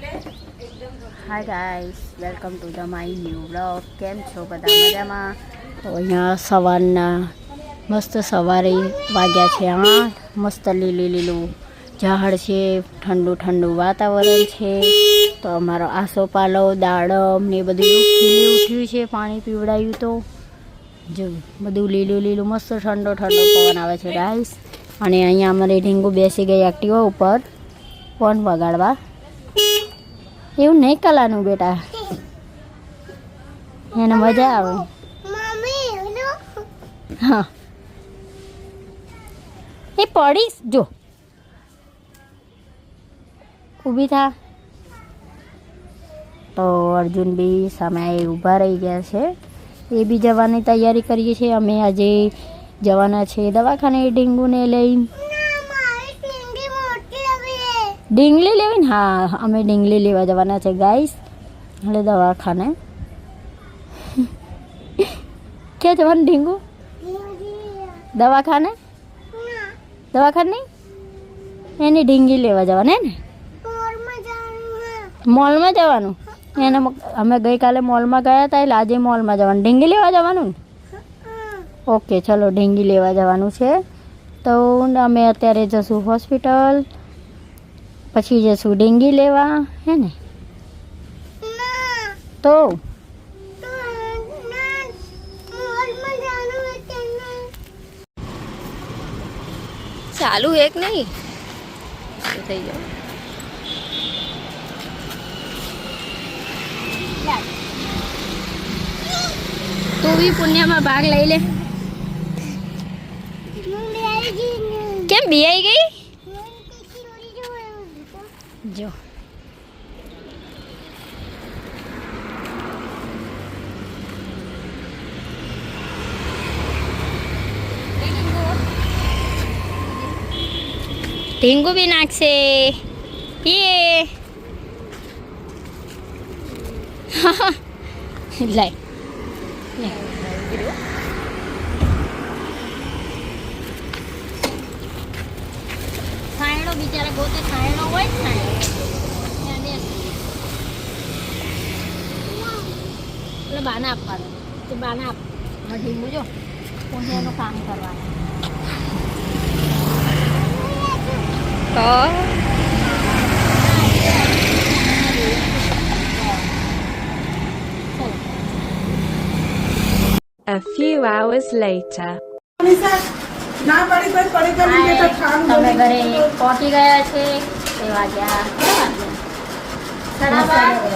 Hi guys, welcome to the my new blog. કેમ છો બધા મજામાં? તો અહીંયા સવારના મસ્ત સવારે વાગ્યા છે 8. મસ્ત લીલું ઝાડ છે, ઠંડુ વાતાવરણ છે. તો અમારો આસોપાલવ દાડમ ને બધું ખીલી ઉઠ્યું છે. પાણી પીવડાયું તો જો બધું લીલું મસ્ત ઠંડો પવન આવે છે ગાઈસ. અને અહીંયા અમારે ઢીંગુ બેસી ગઈ એક્ટિવા ઉપર ફોન વગાડવા. એવું નહીં કલાનું બેટા, એને મજા આવે. હા એ પડીશ જો, ઊભી થા. તો અર્જુન બી સામે ઊભા રહી ગયા છે. એ બી જવાની તૈયારી કરીએ છીએ. અમે આજે જવાના છે દવાખાને ઢીંગુને લઈને. ડીંગલી લેવી ને? હા, અમે ડીંગલી લેવા જવાના છે ગાઈસ. એટલે દવાખાને ક્યાં જવાનું ડીંગુ? દવાખાને નહીં, એની ડીંગી લેવા જવાના ને, મોલમાં જવાનું. એને અમે ગઈકાલે મોલમાં ગયા હતા, એટલે આજે મોલમાં જવાનું. ડીંગી લેવા જવાનું ને? ઓકે ચલો, ડીંગી લેવા જવાનું છે. તો અમે અત્યારે જશું હોસ્પિટલ, પછી જશું ડીંગી લેવા, હે ને? તો ચાલુ એક નહીં થઈ ગયો. તું બી પુણ્યમાં ભાગ લઈ લે. કેમ બિયાઈ ગઈ? જો ઢીંગુ બી નાખશે. લાય છાયણો બિચારા ગોતે, છાયણો હોય જ ને. એટલે બાના આપવાનું, તો બાના આપ. ઢીંગુ જો પુણ્યનું કામ કરવાનું. તો A few hours later. તમે ઘરે પહોંચી ગયા છે. તે વાગ્યા 12:30.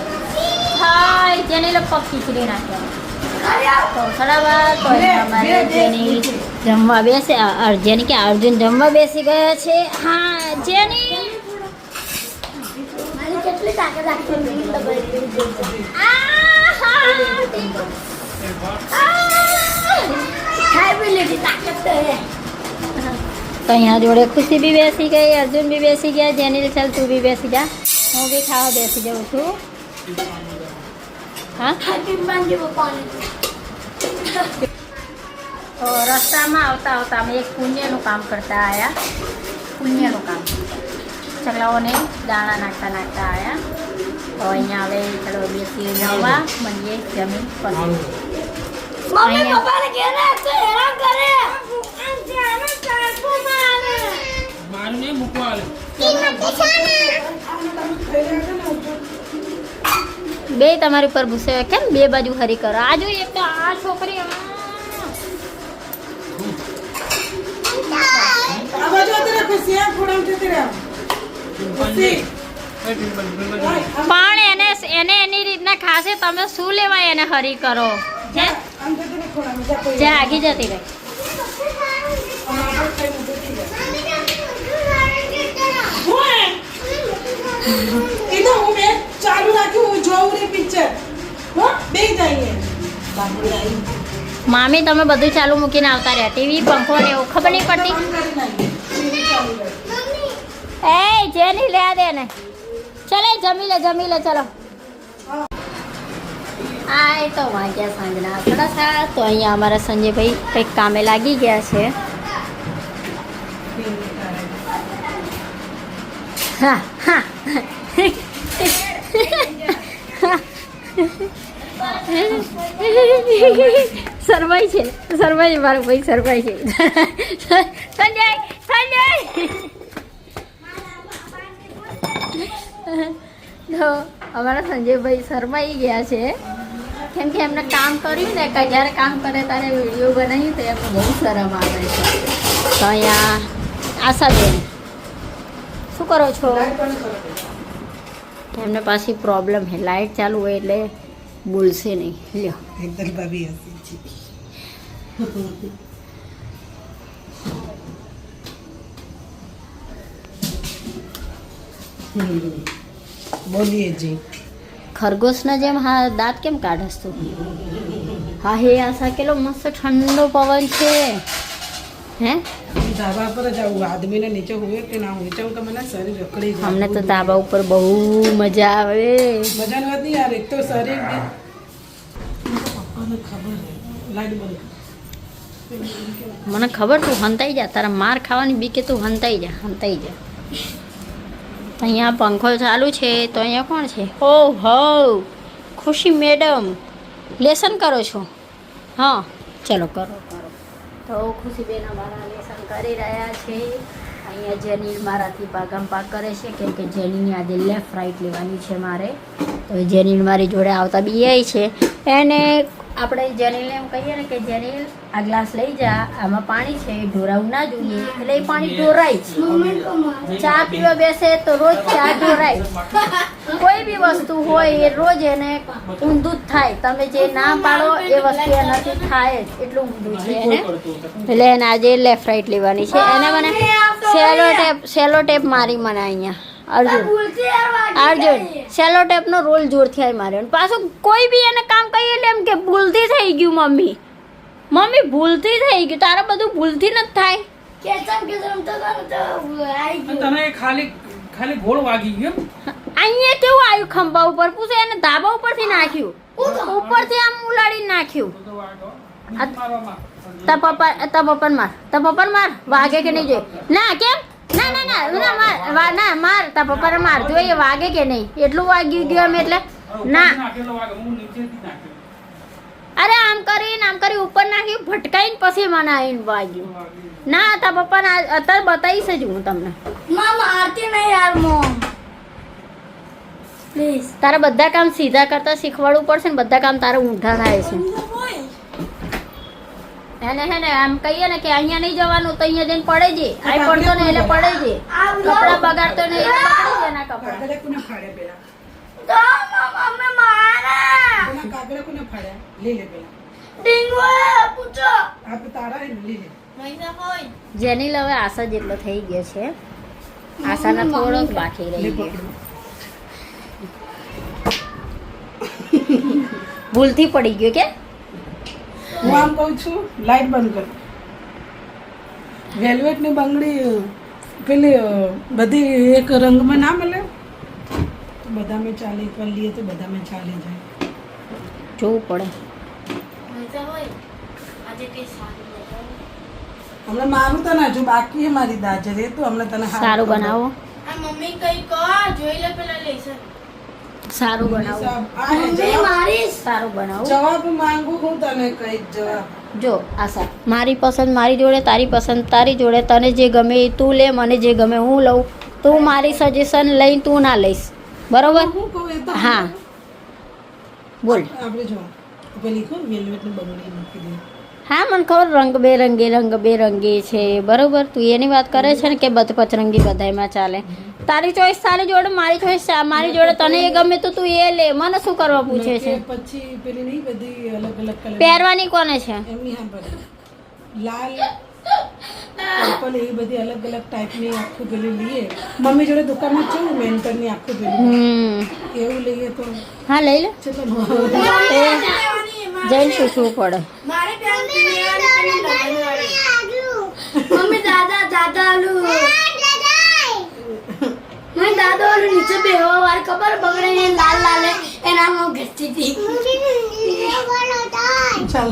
હાય જેની લો પગ ખીચડી નાખ્યા. તો 12:30 તો અમારે જેની જમવા બેસે, જેની કે અર્જુન જમવા બેસી ગયા છે. હા જેની કેટલી તાકાત તો અહીંયા જોડે ખુશી બી બેસી ગઈ, અર્જુન બી બેસી ગયા. જેની ચાલ તું બી બેસી જા, હું બી ખાવા બેસી જાઉં છું. હા તો રસ્તામાં આવતા અમે એક પુણ્યનું કામ કરતા આવ્યા. પુણ્યનું કામ, ચકલાઓને દાણા નાખતા આવ્યા. તો અહીંયા હવે ચલો બેસી જવા મળીએ જમીન પછી. બે તમારી ઉપર ગુસ્સે કેમ બે બાજુ હરી કરો? આ જોઈએ એક તો આ છોકરી પણ એને એની રીતના ખાશે. તમે શું લેવાય એને હરી કરો? જે આગી જતી રહી. મામી તમે બધું ચાલુ મૂકીને આવતા રહ્યા. ટીવી પંખો ને એવું ખબર નહીં પડતી. એ જેની લે દે ને. ચલે જમી લે ચલો. આ એ તો વાગ્યા સાંજના 7:30. તો અહીંયા અમારા સંજયભાઈ કંઈક કામે લાગી ગયા છે. હા સરવાઈ છે મારો ભાઈ સરવાઈ છે. સંજય તો અમારા સંજયભાઈ શરમાઈ ગયા છે કેમ કે એમને કામ કર્યું ને કે જ્યારે કામ કરે ત્યારે વિડીયો બનાવ્યું તો એમને બહુ શરમ આવે છે. તો અહીંયા આશાબેન શું કરો છો? એમને પાછી પ્રોબ્લેમ છે, લાઇટ ચાલુ હોય એટલે બોલશે નહીં. લ્યો એકદમ ભાભી હસી છે. બોલીએ જી. ખરગોશના જેમ હા દાંત કેમ કાઢસ તું? હા હે આશા કેટલો મસ્ત ઠંડો પવન છે હે. ધાબા પર જ આવું આદમીને નીચે હોય કે ના હોય ચમ કે મને શરીર રખડી જાય. અમને તો ધાબા ઉપર બહુ મજા આવે. મજાની વાત નહીં યાર, એક તો શરીર બી પપ્પાને ખબર હે લાઈટ બંધ. મને ખબર તું હંતાઈ જા, તારા માર ખાવાની બીકે તું હંતાઈ જા. તો અહીંયા પંખો ચાલુ છે તો અહીંયા કોણ છે? ઓ હો ખુશી મેડમ લેસન કરો છો? હા ચલો કરો. તો ખુશીબેન અમારા લેસન કરી રહ્યા છે. અહીંયા જેની મારાથી ભાગમ ભાગ કરે છે કેમ કે જેનીની આજે લેફ્ટ રાઈટ લેવાની છે મારે. તો જેની મારી જોડે આવતા બી એ છે એને આપણે જેનીલને એમ કહીએ ને કે જેનીલ આ ગ્લાસ લઈ જા, આમાં પાણી છે, ઢોરાવું ના જોઈએ એટલે એ પાણી ઢોરાય છે. ચા પીવા બેસે તો રોજ ચા ઢોરાય. કોઈ બી વસ્તુ હોય એ રોજ એને ઊંધું જ થાય. તમે જે ના પાડો એ વસ્તુ એનાથી થાય જ, એટલું ઊંધું છે એને. એટલે એને આજે લેફ્ટ રાઈટ લેવાની છે. એને મને સેલો ટેપ મારી મને અહીંયા અર્જુન સેલો ટેપનો રોલ જોરથી આવી માર્યો. પાછું કોઈ બી એને કામ કહીએ એટલે એમ કે ભૂલથી થઈ ગયું મમ્મી ભૂલથી થઈ ગયું. તારે બધું ભૂલથી નથી થાય. તને ખાલી ગોળ વાગી ગયો. અહીંયા કેવું આવ્યું ખંભા ઉપર? પૂછે એને ધાબા ઉપરથી નાખ્યું, ઉપરથી આમ ઉલાડી નાખ્યું. તા પપ્પાને માર વાગે કે નહીં જોઈ ના કેમ ના માર તા પપ્પાને માર જોઈએ વાગે કે નહીં. એટલું વાગ્યું ગયું એમ એટલે ના. અરે આમ કરી ઉપર નાખ્યું ભટકાઈને પછી મને આવીને વાગ્યું. ના તા પપ્પાને અત્યારે બતાવીશ જ હું તમને. પ્લીઝ તારે બધા કામ સીધા કરતા શીખવાડવું પડશે ને બધા કામ તારે ઊંધા થાય છે. એને હે ને આમ કહીએ ને કે અહીંયા નહીં જવાનું તો અહીંયા જઈને પડે છે. આ પડતો ને એટલે પડે છે. કપડા બગાડતો ને એટલે બગાડે છે એના કપડા. કાગડા કોને ફાડ્યા પેલા? કાગડા કોને ફાડ્યા? લે પેલા. આપ તારા હે લે. જેની હવે આશા જેટલો થઈ ગયો છે. આશાના થોડોક બાકી રહી ગયો. ભૂલથી પડી ગયો કે હું આમ કહું છું લાઈટ બંધ કર. વેલ્વેટ ની બંગડી પેલી બધી એક રંગમાં ના મળે તો બધામાં ચાલે. એક વાર લઈએ તો બધામાં ચાલી જાય. જોવું પડે. હમણાં મારું તને હજુ બાકી છે મારી દાજર એ તો હમણાં તને સારું બનાવો. મમ્મી કઈ કહો જોઈ લે પેલા લેસન. સારું બનાવો. સારું બનાવો. જવાબ માંગુ હું તને કઈ જવાબ. જો આશા મારી પસંદ મારી જોડે, તારી પસંદ તારી જોડે. તને જે ગમે એ તું લે, મને જે ગમે હું લઉં. તું મારી સજેશન લઈને તું ના લઈશ બરોબર? હું કહું એ તો હા બોલ. આપણે જો પેલી કહું વેલ્વેટ ની બંગડી મૂકી દે. હા મને ખબર રંગબેરંગી છે બરોબર. તું એની વાત કરે છે ને કે પચરંગી બધાયમાં ચાલે. તારી ચોઈસ તારી જોડે, મારી ચોઈસ મારી જોડે. તને એ ગમે તો તું એ લે, મને શું કરવા પૂછે છે? પછી પેલી નહીં બધી અલગ અલગ કલર પહેરવાની કોને છે? એમની હા બધી લાલ પર્પલ એવી બધી અલગ અલગ ટાઈપની આખું પેલી લઈએ. મમ્મી જોડે દુકાનમાં છે ને મેન્ટરની આખું પેલું એવું લઈએ તો હા લઈ લે. ચલો જઈને પૂછવું પડે. મારે પ્યાર મમ્મી દાદા આલુ મેં દાદા આલુ નીચે બેહવા વાર ખબર બગડે ને લાલ એના માં ઘસતી હતી. ચાલ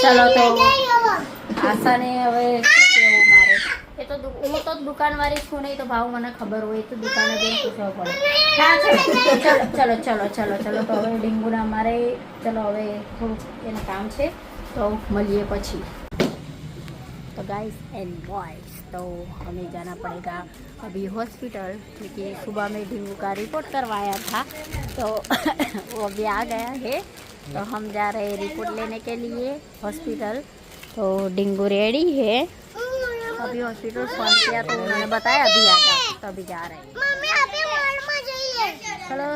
ચલો તો આશાને હવે કેવું મારે એ તો હું તો દુકાનવાળી છું નહીં તો ભાવ મને ખબર હોય તો દુકાને જઈને પૂછવા પડે. હા ચલો ચલો ચલો ચલો ચલો તો હવે ડીંગુના અમારે ચલો હવે થોડુંક એને કામ છે તો મળીએ પછી. तो गाइस एंड बॉयज तो हमें जाना पड़ेगा अभी हॉस्पिटल क्योंकि सुबह में डेंगू का रिपोर्ट करवाया था तो वो अभी आ गया है तो हम जा रहे हैं रिपोर्ट लेने के लिए हॉस्पिटल. तो डेंगू रेडी है. अभी हॉस्पिटल फोन किया तो उन्होंने बताया अभी आ जाओ तो अभी जा रहे हैं. चलो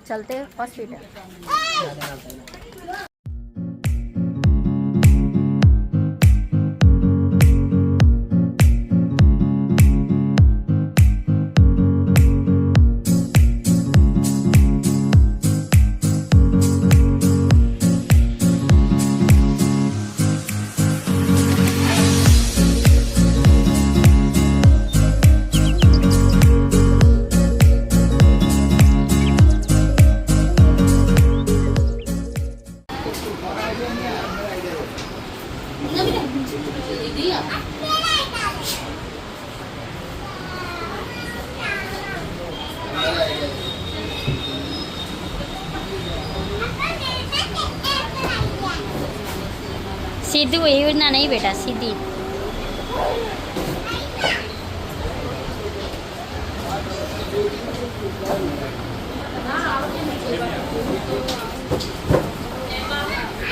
चलते हॉस्पिटल. सीधी एवी રીતના नहीं बेटा सीधी.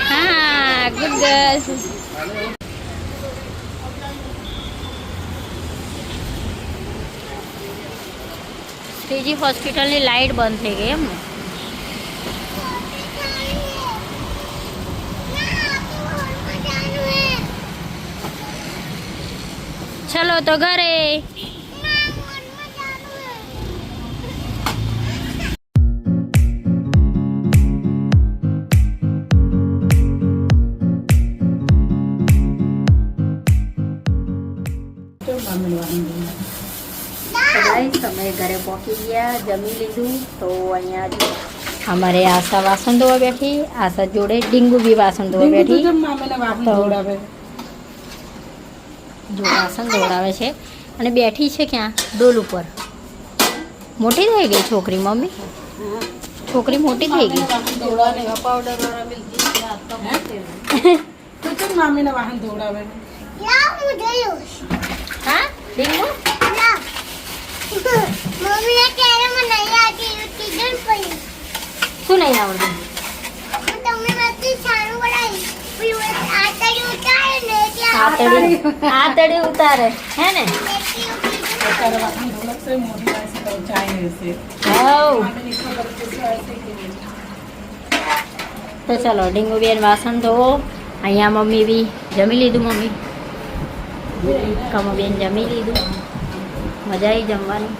हाँ गुड गर्ल्स. श्रीजी हॉस्पिटल ની લાઇટ બંધ થઈ ગઈ એમ. चलो तो घरे. તમે ઘરે પહોંચી ગયા જમી લીધું તો અહીંયા અમારે આશા વાસણ ધોવા બેઠી. આશા જોડે ડીંગુ બી વાસણ ધોવા બેઠી. જો વાસણ ધોવડાવે છે અને બેઠી છે ક્યાં ડોલ ઉપર. મોટી થઈ ગઈ છોકરી મમ્મી. છોકરી મોટી થઈ ગઈ. મામીને વાહન ધોવડાવે. હા ડીંગુ मम्मी कह रहे मैं नहीं आती ट्यूशन पर શું નહીં આવડતું? तुमने मैं छानू बनाई फिर वो आतड़ी उतारे ने क्या આતડી ઉતારે હે ને. અત્યારે વાહન ધોળકશે મોટી પાસે તો જાય હશે. હાઉ મામીને ખબર છે શું હશે કે નહીં. તો ચલો ડીંગુ બેન વાસણ ધોવો. અહીંયા મમ્મી બી જમી લીધું. મમ્મી કમો બેન જમી લીધું. મજા આવી જમવાની.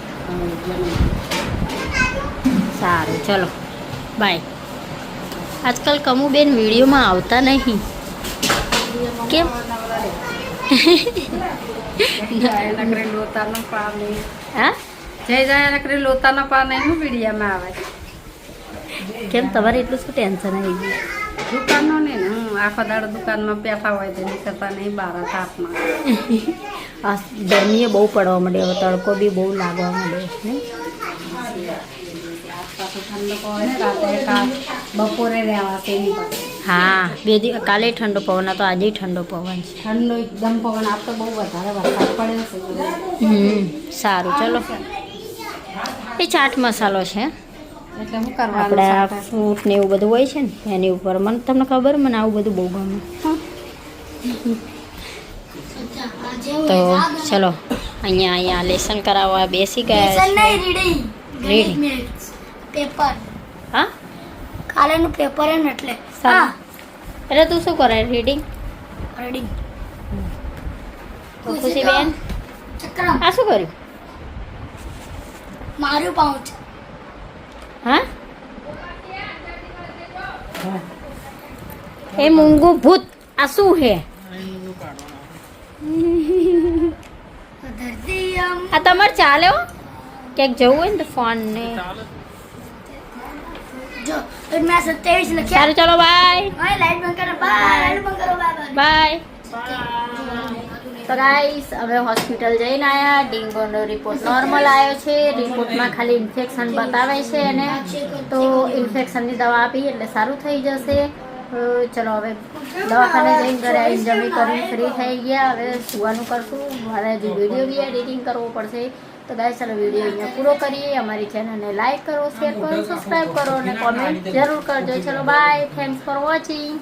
સારું ચલો બાય. આજકાલ કમુબેન વિડીયોમાં આવતા નહીં કેમ? હા જય જાય નકરી લોતાના પાને હું વિડીયામાં આવે. કેમ તમારે એટલું શું ટેન્શન આવી ગયું? દુકાનનો ને હું આખો દાડો દુકાનમાં બેઠા હોય તો નીકળતા નહીં બહાર તાપમાં. આ ગરમીએ બહુ પડવા માંડ્યો. હવે તડકો બી બહુ લાગવા માંડ્યો નહીં. ઠંડો પવન રાતે બપોરે રહેવાશે નહીં પડે. હા બે દિવસ કાલે ઠંડો પવન હતો આજે ઠંડો પવન છે. ઠંડો એકદમ પવન આપ તો બહુ વધારે વરસાદ પડ્યો છે. સારું ચલો. એ ચાટ મસાલો છે એટલે શું કરવાનું આપણે આ ફ્રૂટ ને એવું બધું હોય છે ને એની ઉપર. મને તમને ખબર મને આવું બધું બહુ ગમે. તો ચલો અહીંયા લેસન કરાવવા બેસી ગયા लेसन છે. नहीं रीडिंग Reading. पेपर હા કાલેનું પેપર હે ને એટલે સારું. એટલે તું શું કરે રીડિંગ? રીડિંગ તો ખુશીબેન ચક્રમ આ શું કર્યું? મારું પાઉચ હા એ મૂંગું ભૂત આ શું હે? ધરતી આમ આ તમારે ચાલે હો ક્યાંક જવું હોય ને તો ફોન ને. જો મેં 27 લખ્યા. સારું ચલો બાય ઓય લાઈટ બંધ કરો બાય લાઈટ બંધ કરો બાય બાય. તો ગાઈસ હવે હોસ્પિટલ જઈને આવ્યા. ડીંગોનો રિપોર્ટ નોર્મલ આવ્યો છે. રિપોર્ટમાં ખાલી ઇન્ફેક્શન બતાવે છે અને તો ઇન્ફેક્શનની દવા આપી એટલે સારું થઈ જશે. ચલો હવે દવાખાને જઈને ઘરે આવીને જમી કરીને ફ્રી થઈ ગયા. હવે સુવાનું કરશું. મારે હજી વિડીયો બી એડિટિંગ કરવો પડશે. તો ગાઈસ ચાલો વિડીયો અહીંયા પૂરો કરીએ. અમારી ચેનલને લાઈક કરો, શેર કરો, સબસ્ક્રાઈબ કરો અને કોમેન્ટ જરૂર કરજો. ચલો બાય, થેન્ક્સ ફોર વોચિંગ.